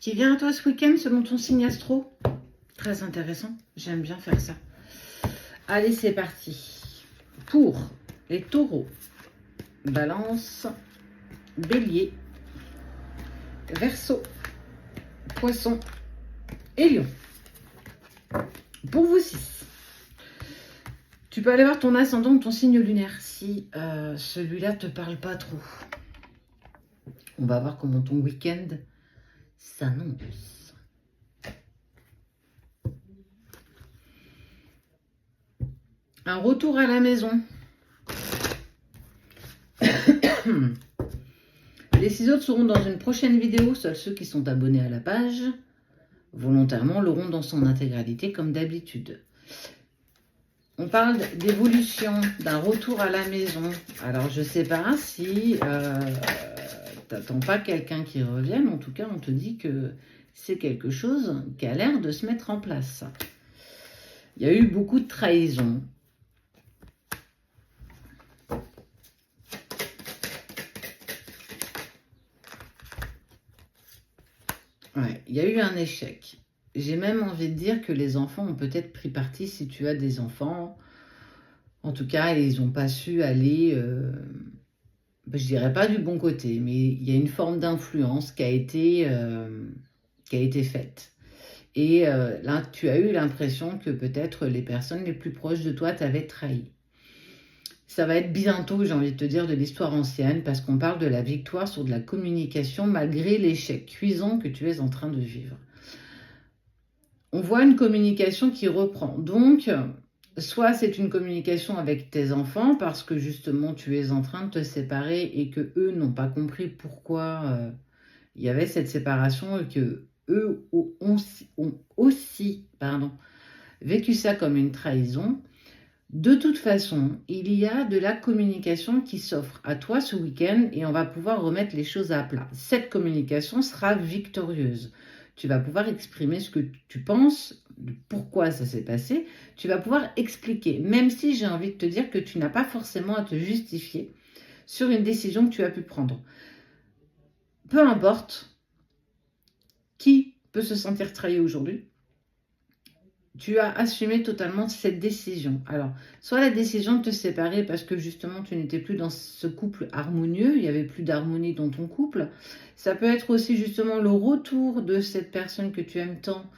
qui vient à toi ce week-end selon ton signe astro. Très intéressant, j'aime bien faire ça. Allez, c'est parti. Pour les taureaux, Balance, Bélier, Verseau, Poisson et Lion. Pour vous 6. Tu peux aller voir ton ascendant ou ton signe lunaire si celui-là te parle pas trop. On va voir comment ton week-end s'annonce. Un retour à la maison. Les 6 autres seront dans une prochaine vidéo. Seuls ceux qui sont abonnés à la page volontairement l'auront dans son intégralité comme d'habitude. On parle d'évolution, d'un retour à la maison. Alors, je ne sais pas si tu n'attends pas quelqu'un qui revienne. En tout cas, on te dit que c'est quelque chose qui a l'air de se mettre en place. Il y a eu beaucoup de trahisons. Ouais, il y a eu un échec. J'ai même envie de dire que les enfants ont peut-être pris parti si tu as des enfants. En tout cas, ils n'ont pas su aller, je dirais pas du bon côté, mais il y a une forme d'influence qui a été faite. Et là, tu as eu l'impression que peut-être les personnes les plus proches de toi t'avaient trahi. Ça va être bientôt, j'ai envie de te dire, de l'histoire ancienne, parce qu'on parle de la victoire sur de la communication malgré l'échec cuisant que tu es en train de vivre. On voit une communication qui reprend. Donc, soit c'est une communication avec tes enfants, parce que justement, tu es en train de te séparer et que eux n'ont pas compris pourquoi il y avait cette séparation et que eux ont aussi vécu ça comme une trahison. De toute façon, il y a de la communication qui s'offre à toi ce week-end et on va pouvoir remettre les choses à plat. Cette communication sera victorieuse. Tu vas pouvoir exprimer ce que tu penses, de pourquoi ça s'est passé. Tu vas pouvoir expliquer, même si j'ai envie de te dire que tu n'as pas forcément à te justifier sur une décision que tu as pu prendre. Peu importe qui peut se sentir trahi aujourd'hui, tu as assumé totalement cette décision. Alors, soit la décision de te séparer parce que justement tu n'étais plus dans ce couple harmonieux, il n'y avait plus d'harmonie dans ton couple. Ça peut être aussi justement le retour de cette personne que tu aimes tant,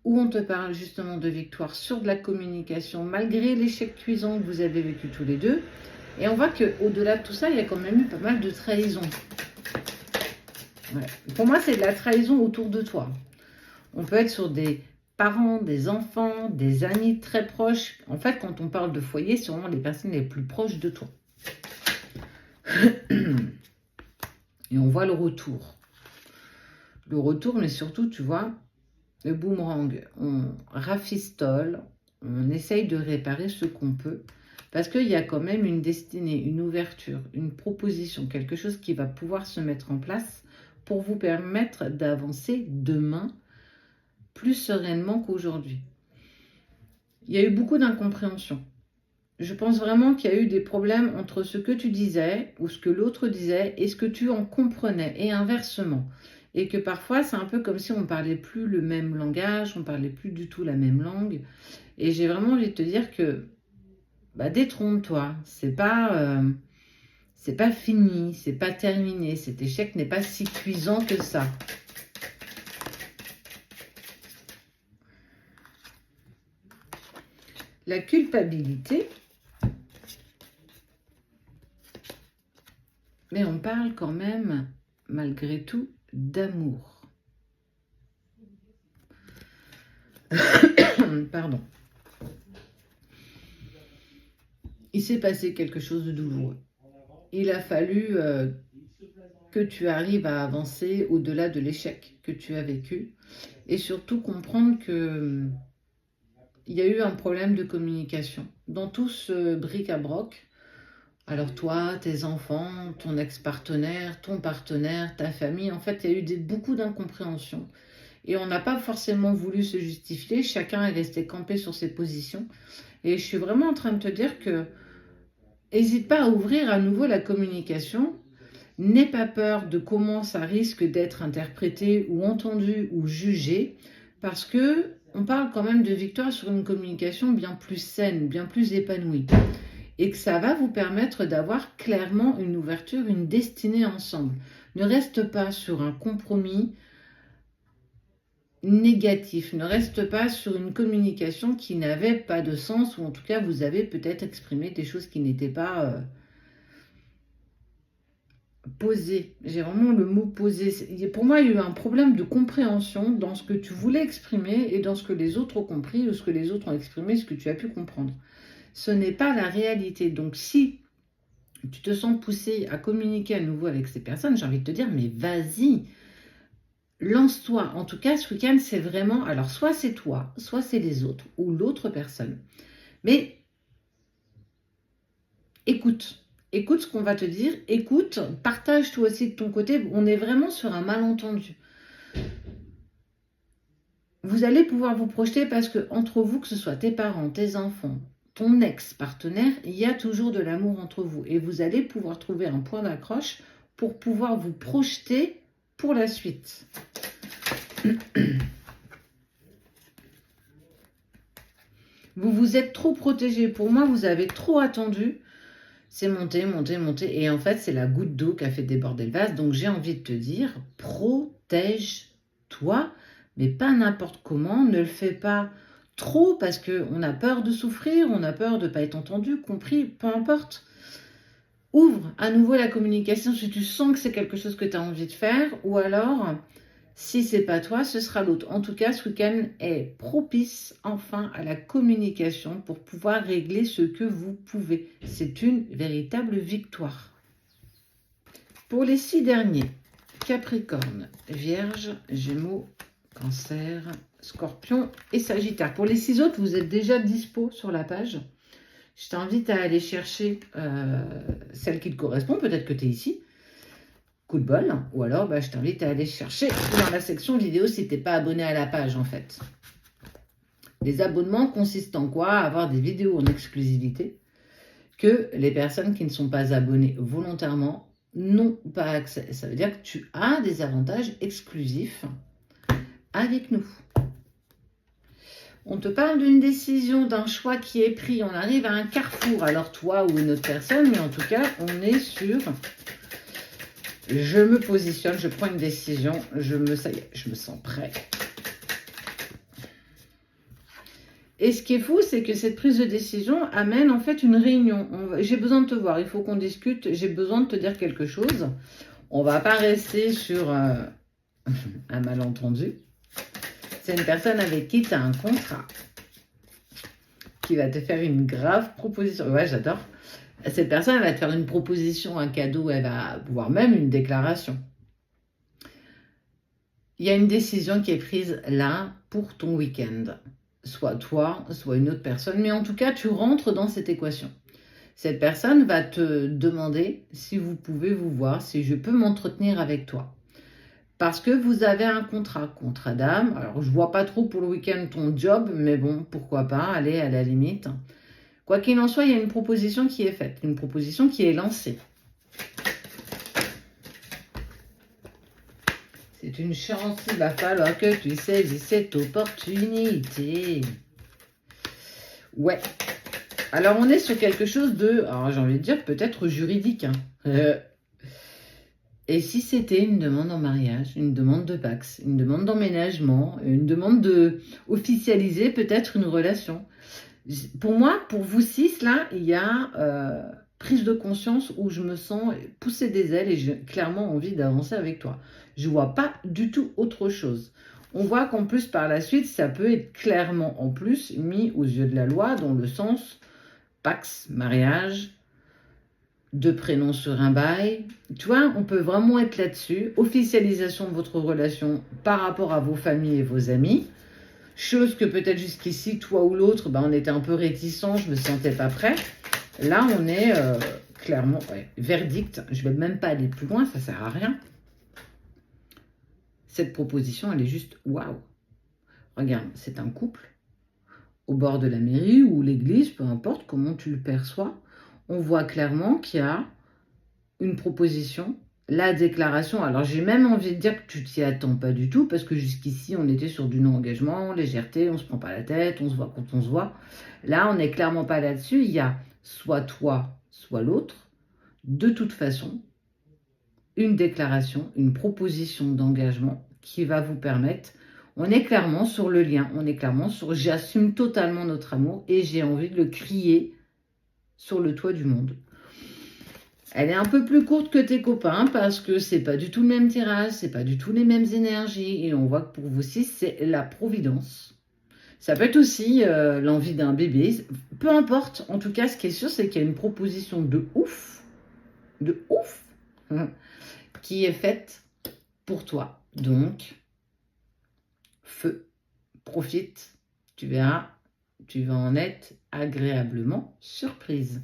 où on te parle justement de victoire sur de la communication, malgré l'échec cuisant que vous avez vécu tous les deux. Et on voit qu'au-delà de tout ça, il y a quand même eu pas mal de trahison. Ouais. Pour moi, c'est de la trahison autour de toi. On peut être sur des parents, des enfants, des amis très proches. En fait, quand on parle de foyer, c'est vraiment les personnes les plus proches de toi. Et on voit le retour. Le retour, mais surtout, tu vois, le boomerang. On rafistole, on essaye de réparer ce qu'on peut. Parce qu'il y a quand même une destinée, une ouverture, une proposition, quelque chose qui va pouvoir se mettre en place pour vous permettre d'avancer demain plus sereinement qu'aujourd'hui. Il y a eu beaucoup d'incompréhension. Je pense vraiment qu'il y a eu des problèmes entre ce que tu disais ou ce que l'autre disait et ce que tu en comprenais et inversement. Et que parfois, c'est un peu comme si on ne parlait plus le même langage, on ne parlait plus du tout la même langue. Et j'ai vraiment envie de te dire que détrompe-toi. C'est pas fini, c'est pas terminé. Cet échec n'est pas si cuisant que ça. La culpabilité, mais on parle quand même, malgré tout, d'amour. Pardon. Il s'est passé quelque chose de douloureux. Il a fallu que tu arrives à avancer au-delà de l'échec que tu as vécu et surtout comprendre que il y a eu un problème de communication dans tout ce bric-à-broc. Alors toi, tes enfants, ton ex-partenaire, ton partenaire, ta famille, en fait, il y a eu beaucoup d'incompréhension. Et on n'a pas forcément voulu se justifier, chacun est resté campé sur ses positions. Et je suis vraiment en train de te dire que n'hésite pas à ouvrir à nouveau la communication. N'aie pas peur de comment ça risque d'être interprété ou entendu ou jugé, parce que on parle quand même de victoire sur une communication bien plus saine, bien plus épanouie. Et que ça va vous permettre d'avoir clairement une ouverture, une destinée ensemble. Ne reste pas sur un compromis négatif, ne reste pas sur une communication qui n'avait pas de sens, ou en tout cas vous avez peut-être exprimé des choses qui n'étaient pas posées. J'ai vraiment le mot posé. Pour moi, il y a eu un problème de compréhension dans ce que tu voulais exprimer et dans ce que les autres ont compris, ou ce que les autres ont exprimé, ce que tu as pu comprendre. Ce n'est pas la réalité. Donc si tu te sens poussé à communiquer à nouveau avec ces personnes, j'ai envie de te dire, mais vas-y, lance-toi. En tout cas, ce week-end, c'est vraiment... Alors, soit c'est toi, soit c'est les autres, ou l'autre personne. Mais écoute. Écoute ce qu'on va te dire. Écoute, partage toi aussi de ton côté. On est vraiment sur un malentendu. Vous allez pouvoir vous projeter parce que entre vous, que ce soit tes parents, tes enfants, ton ex-partenaire, il y a toujours de l'amour entre vous. Et vous allez pouvoir trouver un point d'accroche pour pouvoir vous projeter pour la suite. Vous vous êtes trop protégé. Pour moi, vous avez trop attendu. C'est monté, monté, monté. Et en fait, c'est la goutte d'eau qui a fait déborder le vase. Donc, j'ai envie de te dire, protège-toi, mais pas n'importe comment. Ne le fais pas trop parce qu'on a peur de souffrir, on a peur de ne pas être entendu, compris, peu importe. Ouvre à nouveau la communication si tu sens que c'est quelque chose que tu as envie de faire, ou alors... Si c'est pas toi, ce sera l'autre. En tout cas, ce week-end est propice enfin à la communication pour pouvoir régler ce que vous pouvez. C'est une véritable victoire. Pour les 6 derniers, Capricorne, Vierge, Gémeaux, Cancer, Scorpion et Sagittaire. Pour les 6 autres, vous êtes déjà dispo sur la page. Je t'invite à aller chercher celle qui te correspond. Peut-être que tu es ici. Coup de bol, ou alors je t'invite à aller chercher dans la section vidéo si tu n'es pas abonné à la page en fait. Les abonnements consistent en quoi? À avoir des vidéos en exclusivité que les personnes qui ne sont pas abonnées volontairement n'ont pas accès. Ça veut dire que tu as des avantages exclusifs avec nous. On te parle d'une décision, d'un choix qui est pris. On arrive à un carrefour. Alors toi ou une autre personne, mais en tout cas, on est sur... Je me positionne, je prends une décision, ça y est, je me sens prêt. Et ce qui est fou, c'est que cette prise de décision amène en fait une réunion. J'ai besoin de te voir, il faut qu'on discute, j'ai besoin de te dire quelque chose. On ne va pas rester sur un malentendu. C'est une personne avec qui tu as un contrat, qui va te faire une grave proposition. Ouais, j'adore. Cette personne, elle va te faire une proposition, un cadeau, elle va voire même une déclaration. Il y a une décision qui est prise là pour ton week-end. Soit toi, soit une autre personne. Mais en tout cas, tu rentres dans cette équation. Cette personne va te demander si vous pouvez vous voir, si je peux m'entretenir avec toi. Parce que vous avez un contrat d'âme. Alors, je ne vois pas trop pour le week-end ton job, mais bon, pourquoi pas, allez, à la limite. Quoi qu'il en soit, il y a une proposition qui est faite, une proposition qui est lancée. C'est une chance, il va falloir que tu saisis cette opportunité. Ouais. Alors, on est sur quelque chose de, alors j'ai envie de dire peut-être juridique. Et si c'était une demande en mariage, une demande de Pax, une demande d'emménagement, une demande de officialiser peut-être une relation. Pour moi, pour vous 6, là, il y a prise de conscience où je me sens pousser des ailes et j'ai clairement envie d'avancer avec toi. Je ne vois pas du tout autre chose. On voit qu'en plus, par la suite, ça peut être clairement en plus mis aux yeux de la loi dans le sens Pax, mariage, 2 prénoms sur un bail. Tu vois, on peut vraiment être là-dessus. Officialisation de votre relation par rapport à vos familles et vos amis. Chose que peut-être jusqu'ici, toi ou l'autre, on était un peu réticents, je ne me sentais pas prêt. Là, on est clairement, verdict. Je ne vais même pas aller plus loin, ça ne sert à rien. Cette proposition, elle est juste waouh. Regarde, c'est un couple au bord de la mairie ou l'église, peu importe comment tu le perçois. On voit clairement qu'il y a une proposition la déclaration, alors j'ai même envie de dire que tu t'y attends pas du tout, parce que jusqu'ici, on était sur du non-engagement, légèreté, on se prend pas la tête, on se voit quand on se voit. Là, on n'est clairement pas là-dessus. Il y a soit toi, soit l'autre. De toute façon, une déclaration, une proposition d'engagement qui va vous permettre, on est clairement sur le lien, on est clairement sur j'assume totalement notre amour et j'ai envie de le crier sur le toit du monde. Elle est un peu plus courte que tes copains parce que c'est pas du tout le même tirage, c'est pas du tout les mêmes énergies et on voit que pour vous aussi c'est la providence. Ça peut être aussi l'envie d'un bébé, peu importe. En tout cas, ce qui est sûr, c'est qu'il y a une proposition de ouf, qui est faite pour toi. Donc, feu, profite, tu verras, tu vas en être agréablement surprise.